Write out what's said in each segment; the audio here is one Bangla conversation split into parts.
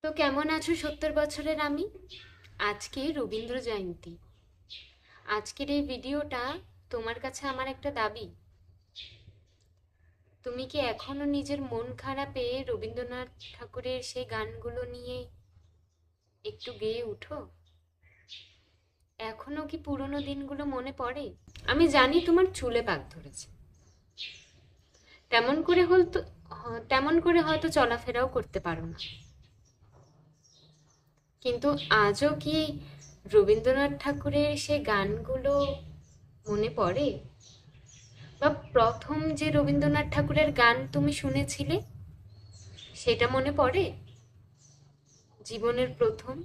তো কেমন আছো 70 বছরের আমি? আজকে রবীন্দ্র জয়ন্তী। আজকের এই ভিডিওটা তোমার কাছে আমার একটা দাবি। তুমি কি এখনো নিজের মন খারাপে রবীন্দ্রনাথ ঠাকুরের সেই গানগুলো নিয়ে একটু গেয়ে উঠো? এখনো কি পুরনো দিনগুলো মনে পড়ে? আমি জানি তোমার চুলে পাক ধরেছে, তেমন করে হয়তো তেমন করে হয়তো চলাফেরাও করতে পারো না, কিন্তু আজও কি রবীন্দ্রনাথ ঠাকুরের সে গানগুলো মনে পড়ে? বা প্রথম যে রবীন্দ্রনাথ ঠাকুরের গান তুমি শুনেছিলে সেটা মনে পড়ে? জীবনের প্রথম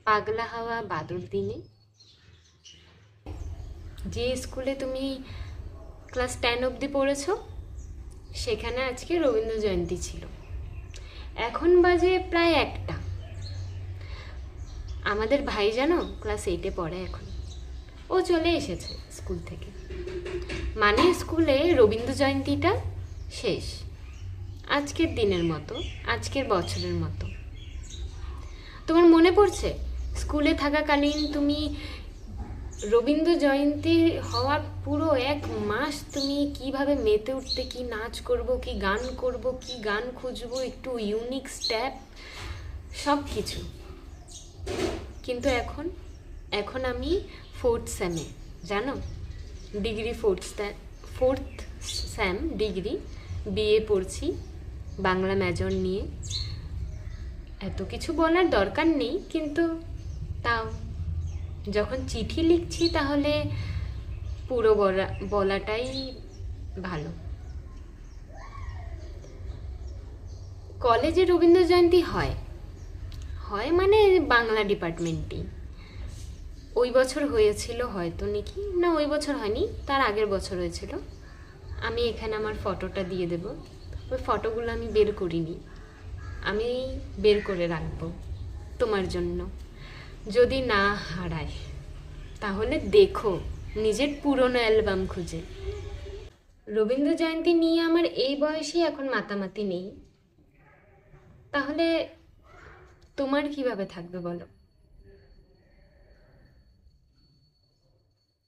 পাগলা হাওয়া বাদল দিনে, যে স্কুলে তুমি ক্লাস 10 অবধি পড়েছো, সেখানে আজকে রবীন্দ্র জয়ন্তী ছিল। এখন বাজে প্রায় 1টা। আমাদের ভাই জানো ক্লাস 8-এ পড়ে এখন। ও চলে এসেছে স্কুল থেকে, মানে স্কুলে রবীন্দ্র জয়ন্তীটা শেষ। আজকের দিনের মতো, আজকের বছরের মতো। তোমার মনে পড়ছে স্কুলে থাকাকালীন তুমি রবীন্দ্র জয়ন্তী হওয়ার পুরো 1 মাস তুমি কিভাবে মেতে উঠতে, কি নাচ করব, কি গান করব, কি গান খুঁজবো, একটু ইউনিক স্টেপ, সব কিছু। কিন্তু এখন এখন আমি 4th সেমে, জানো, degree 4th same degree, BA পড়ছি বাংলা মেজর নিয়ে। এত কিছু বলার দরকার নেই, কিন্তু তাও যখন চিঠি লিখছি তাহলে পুরো বলাটাই ভালো। কলেজে রবীন্দ্র জয়ন্তী হয় হয় মানে বাংলা ডিপার্টমেন্টেই। ওই বছর হয়েছিল হয়তো, নাকি না ওই বছর হয়নি, তার আগের বছর হয়েছিল। আমি এখানে আমার ফটোটা দিয়ে দেব। ওই ফটোগুলো আমি বের করিনি, আমি বের করে রাখবো তোমার জন্য। যদি না হারায় তাহলে দেখো নিজের পুরনো অ্যালবাম খুঁজে। রবীন্দ্র জয়ন্তী নিয়ে আমার এই বয়সে এখন মাতামাতি নেই, তাহলে তোমার কিভাবে থাকবে বলো?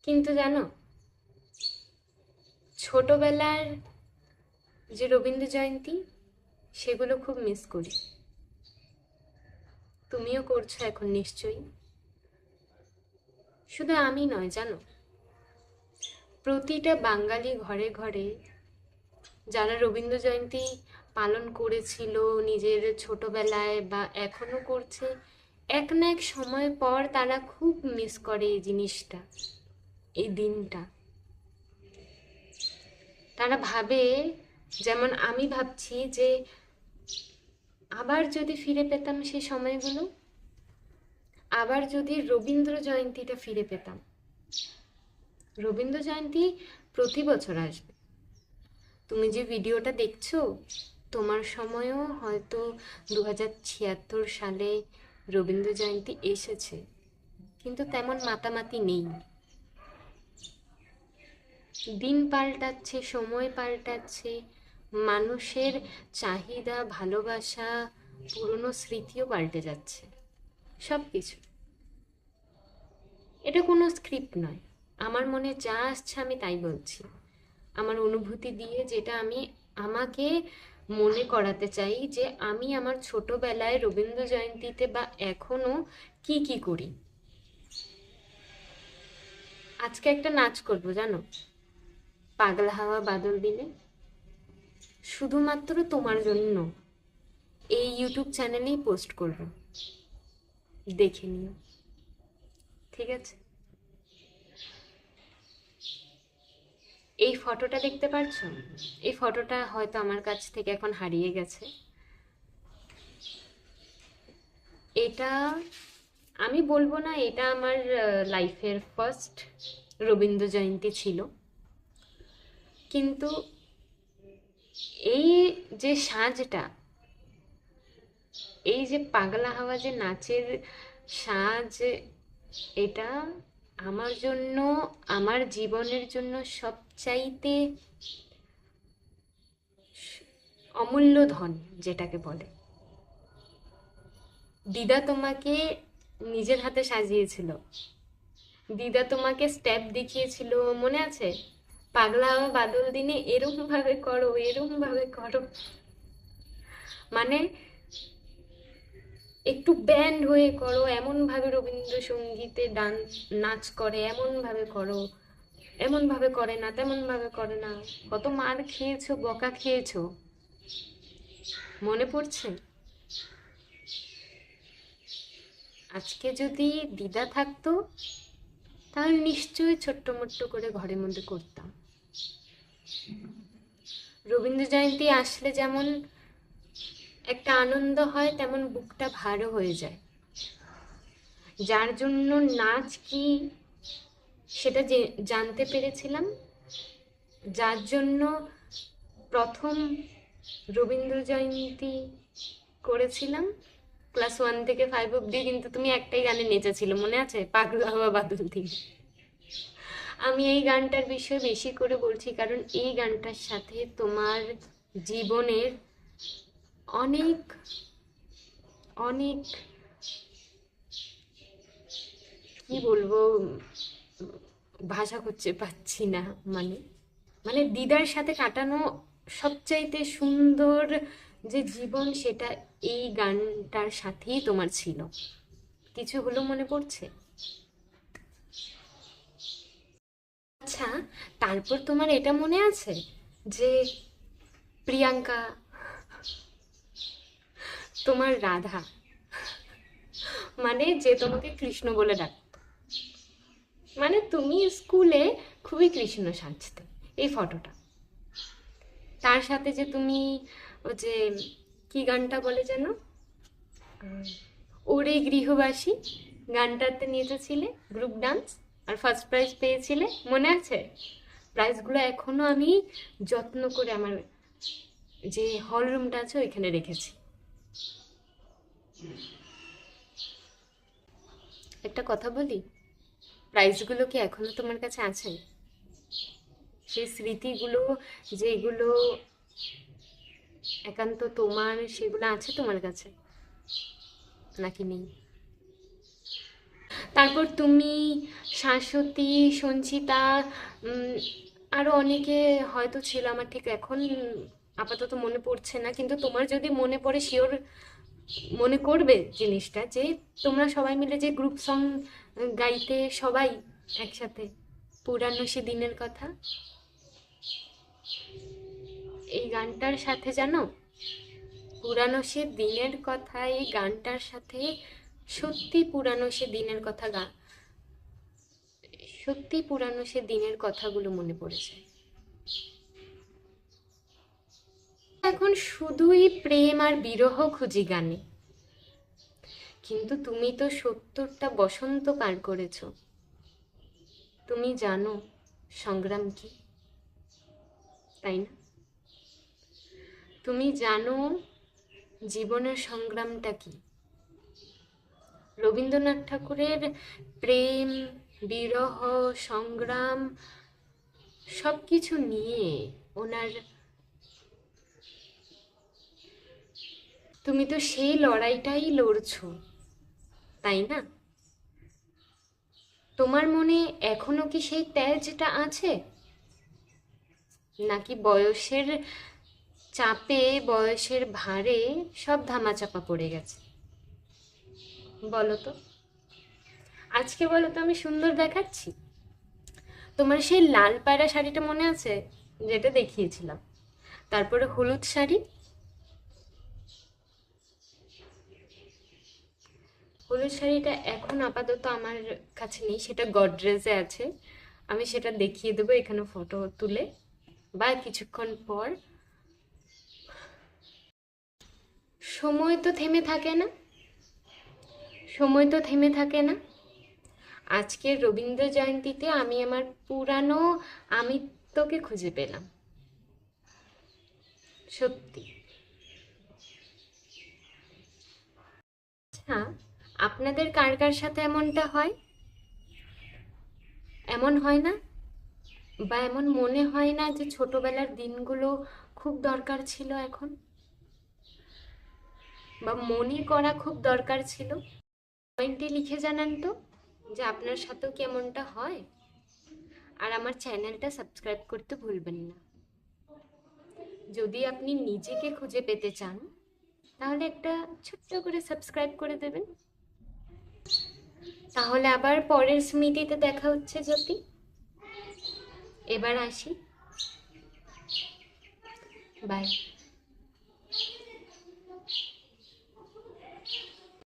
কিন্তু জানো, ছোটবেলার যে রবীন্দ্র জয়ন্তী, সেগুলো খুব মিস করি। তুমিও করছো এখন নিশ্চয়ই। শুধু আমি নয় জানো, প্রতিটা বাঙালি ঘরে ঘরে যারা রবীন্দ্র জয়ন্তী পালন করেছিল নিজের ছোটবেলায় বা এখনো করছে, এক না এক সময় পর তারা খুব মিস করে এই জিনিসটা, এই দিনটা। তারা ভাবে, যেমন আমি ভাবছি যে আবার যদি ফিরে পেতাম সে সময়গুলো, আবার যদি রবীন্দ্র জয়ন্তীটা ফিরে পেতাম। রবীন্দ্র জয়ন্তী প্রতি বছর আসবে। তুমি যে ভিডিওটা দেখছো, তোমার সময়ও হয়তো 2076 সালে রবীন্দ্র জয়ন্তী এসেছে, কিন্তু তেমন মাতামাতি নেই। দিন পাল্টাচ্ছে, সময় পাল্টাচ্ছে, মানুষের চাহিদা, ভালোবাসা, পুরনো স্মৃতিও পাল্টে যাচ্ছে, সব কিছু। এটা কোনো স্ক্রিপ্ট নয়, আমার মনে যা আসছে আমি তাই বলছি, আমার অনুভূতি দিয়ে, যেটা আমি আমাকে মনে করাতে চাই যে আমি আমার ছোটবেলায় রবীন্দ্র জয়ন্তীতে বা এখনো কি কি করি। আজকে একটা নাচ করব জানো, পাগলা হাওয়া বাদল দিনে, শুধুমাত্র তোমার জন্য। এই ইউটিউব চ্যানেলেই পোস্ট করব, দেখে নিও, ঠিক আছে? এই ফটোটা দেখতে পাচ্ছো? এই ফটোটা হয়তো আমার কাছ থেকে এখন হারিয়ে গেছে। এটা আমি বলবো না এটা আমার লাইফের ফার্স্ট রবীন্দ্র জয়ন্তী ছিল, কিন্তু এই যে সাজটা, এই যে পাগলা হাওয়া যে নাচের সাজ, এটা আমার জন্য, আমার জীবনের জন্য সবচাইতে অমূল্য ধন যেটাকে বলে। দিদা তোমাকে নিজের হাতে সাজিয়েছিল, দিদা তোমাকে স্টেপ দেখিয়েছিল, মনে আছে? পাগলা বাদল দিনে এরম ভাবে করো, এরম ভাবে করো, মানে একটু ব্যান্ড হয়ে করো, এমন ভাবে রবীন্দ্রসঙ্গীতে নাচ করে, এমন ভাবে করো, এমন ভাবে করে না, তেমন ভাবে করে না। কত মার খেয়েছো, বকা খেয়েছো, মনে পড়ছে? আজকে যদি দিদা থাকতো তাহলে নিশ্চয়ই ছোট্ট মোট্ট করে ঘরের মধ্যে করতাম। রবীন্দ্র জয়ন্তী আসলে যেমন একটা আনন্দ হয়, তেমন বুকটা ভারও হয়ে যায়। যার জন্য নাচ কি সেটা জানতে পেরেছিলাম, যার জন্য প্রথম রবীন্দ্র জয়ন্তী করেছিলাম ক্লাস 1 থেকে 5 অব্দি, কিন্তু তুমি একটাই গানে নেচেছিল, মনে আছে? পাগলা হওয়া বাদল দিন। আমি এই গানটার বিষয়ে বেশি করে বলছি কারণ এই গানটার সাথে তোমার জীবনের অনেক অনেক কি বলবো, ভাষা খুঁজে পাচ্ছি না, মানে মানে দিদার সাথে কাটানো সবচাইতে সুন্দর যে জীবন, সেটা এই গানটার সাথেই তোমার ছিল। কিছু হলো মনে পড়ছে? আচ্ছা, তারপর তোমার এটা মনে আছে যে প্রিয়াঙ্কা, তোমার রাধা, মানে যে তোমাকে কৃষ্ণ বলে ডাক, মানে তুমি স্কুলে খুবই কৃষ্ণ সাজতে, এই ফটোটা, তার সাথে যে তুমি ওই যে কি গানটা বলে যেন, ওরে গৃহবাসী গানটাতে নিয়েছিলে গ্রুপ ডান্স, আর ফার্স্ট প্রাইজ পেয়েছিলে, মনে আছে? প্রাইজগুলো এখনো আমি যত্ন করে আমার যে হল রুমটা আছে ওইখানে রেখেছি। একটা কথা বলি, প্রাইজগুলো কি এখনো তোমার কাছে আছে? সেই স্মৃতিগুলো যেগুলো একান্ত তোমার, সেগুলো আছে তোমার কাছে নাকি নেই? তারপর তুমি, শাশ্বতী, সঞ্চিতা, আরো অনেকে হয়তো ছিল, আমার ঠিক এখন আপাতত মনে পড়ছে না, কিন্তু তোমার যদি মনে পড়ে শিওর মনে করবে জিনিসটা, যে তোমরা সবাই মিলে যে গ্রুপ সং গাইতে সবাই একসাথে, পুরানো সে দিনের কথা, এই গানটার সাথে জানো, পুরানো সে দিনের কথা, এই গানটার সাথে সত্যি পুরানো সে দিনের কথা সত্যি পুরানো সে দিনের কথাগুলো মনে পড়েছে। এখন শুধুই প্রেম আর বিরহ খুঁজি গানে, কিন্তু তুমি তো 70টা বসন্ত পার করেছো, তুমি জানো সংগ্রাম কি, তাই না? তুমি জানো জীবনের সংগ্রামটা কি। রবীন্দ্রনাথ ঠাকুরের প্রেম, বিরহ, সংগ্রাম সব কিছু নিয়ে ওনার, তুমি তো সেই লড়াইটাই লড়ছো, তাই না? তোমার মনে এখনো কি সেই তেজটা আছে, নাকি বয়সের চাপে, বয়সের ভারে সব ধামাচাপা পড়ে গেছে? বলো তো, আজকে বলো তো আমি সুন্দর দেখাচ্ছি? তোমার সেই লাল পায়রা শাড়িটা মনে আছে, যেটা দেখিয়েছিলাম, তারপরে হলুদ শাড়ি, হলুদ শাড়িটা এখন আপাতত আমার কাছে নেই, সেটা গডরেজে আছে, আমি সেটা দেখিয়ে দেবো এখানে ফটো তুলে বা কিছুক্ষণ পর। সময় তো থেমে থাকে না, সময় তো থেমে থাকে না। আজকের রবীন্দ্র জয়ন্তীতে আমি আমার পুরানো আমিত্বকে খুঁজে পেলাম, সত্যি। আচ্ছা, আপনাদের কার কার সাথে এমনটা হয়? এমন হয় না, বা এমন মনে হয় না যে ছোটবেলার দিনগুলো খুব দরকার ছিল এখন? বা মনে করা খুব দরকার ছিল? কমেন্টে লিখে জানান তো যে আপনার সাথেও কি এমনটা হয়। আর আমার চ্যানেলটা সাবস্ক্রাইব করতে ভুলবেন না। যদি আপনি নিজেকে খুঁজে পেতে চান তাহলে একটা ছোট্ট করে সাবস্ক্রাইব করে দেবেন। তাহলে আবার পরের স্মৃতিতে দেখা হচ্ছে জ্যোতি। এবার আসি, বাই।